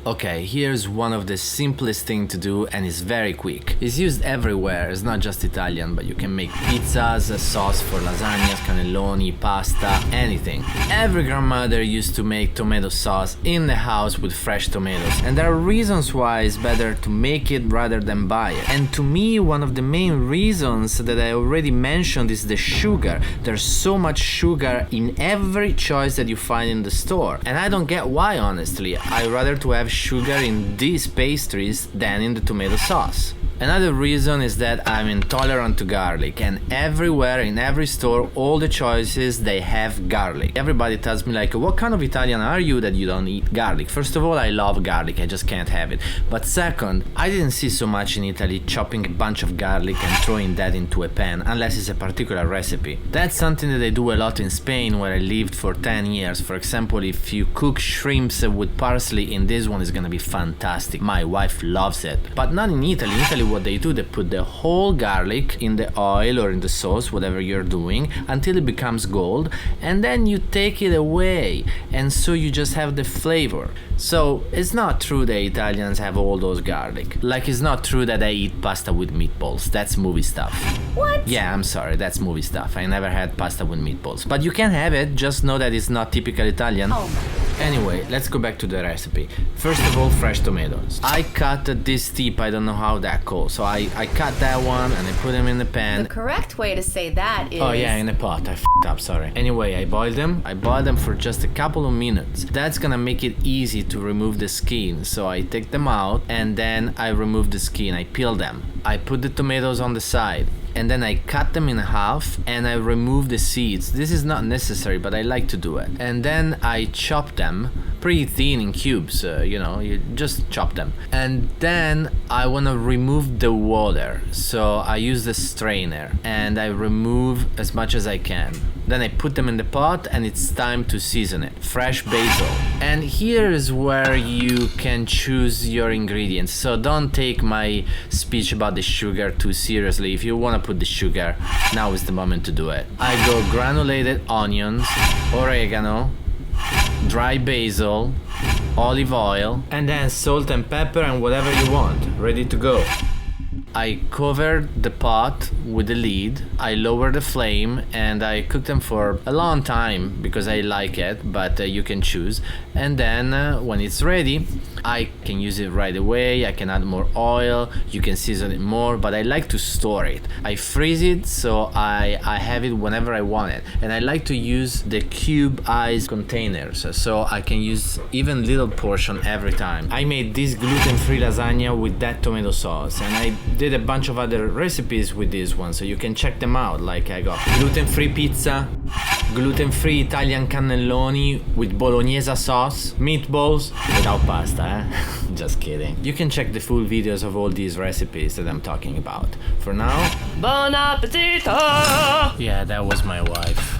Okay, here's one of the simplest thing to do and it's very quick. It's used everywhere, it's not just Italian, but you can make pizzas, a sauce for lasagnas, cannelloni, pasta, anything. Every grandmother used to make tomato sauce in the house with fresh tomatoes, and there are reasons why it's better to make it rather than buy it. And to me, one of the main reasons that I already mentioned is the sugar. There's so much sugar in every choice that you find in the store, and I don't get why, honestly. I rather to have sugar in these pastries than in the tomato sauce. Another reason is that I'm intolerant to garlic, and everywhere in every store all the choices they have garlic. Everybody tells me like, what kind of Italian are you that you don't eat garlic? First of all, I love garlic, I just can't have it. But second, I didn't see so much in Italy chopping a bunch of garlic and throwing that into a pan unless it's a particular recipe. That's something that they do a lot in Spain, where I lived for 10 years. For example, if you cook shrimps with parsley in this one, it's gonna be fantastic. My wife loves it. But not in Italy. In Italy what they do, they put the whole garlic in the oil or in the sauce, whatever you're doing, until it becomes gold, and then you take it away, and so you just have the flavor. So it's not true that Italians have all those garlic. Like it's not true that I eat pasta with meatballs. That's movie stuff. What? Yeah, I'm sorry, that's movie stuff. I never had pasta with meatballs. But you can have it, just know that it's not typical Italian. Oh. Anyway, let's go back to the recipe. First of all, fresh tomatoes. I cut this tip, I don't know how that calls. So I cut that one and I put them in the pan. The correct way to say that is... Oh yeah, in a pot. I f***ed up, sorry. Anyway, I boiled them. I boiled them for just a couple of minutes. That's gonna make it easy to remove the skin. So I take them out and then I remove the skin. I peel them. I put the tomatoes on the side. And then I cut them in half and I remove the seeds. This is not necessary, but I like to do it. And then I chop them pretty thin in cubes, you just chop them. And then I want to remove the water. So I use the strainer and I remove as much as I can. Then I put them in the pot and it's time to season it. Fresh basil. And here is where you can choose your ingredients. So don't take my speech about the sugar too seriously. If you want to put the sugar, now is the moment to do it. I go granulated onions, oregano, dry basil, olive oil, and then salt and pepper and whatever you want. Ready to go. I covered the pot with the lid, I lowered the flame, and I cooked them for a long time because I like it, but you can choose. And then when it's ready, I can use it right away. I can add more oil, you can season it more, but I like to store it. I freeze it so I have it whenever I want it. And I like to use the cube-sized containers so I can use even little portion every time. I made this gluten-free lasagna with that tomato sauce, and I did a bunch of other recipes with this one, so you can check them out. Like I got gluten-free pizza, gluten-free Italian cannelloni with bolognese sauce, meatballs without pasta, eh? Just kidding. You can check the full videos of all these recipes that I'm talking about. For now, Bon appetito! yeah, that was my wife.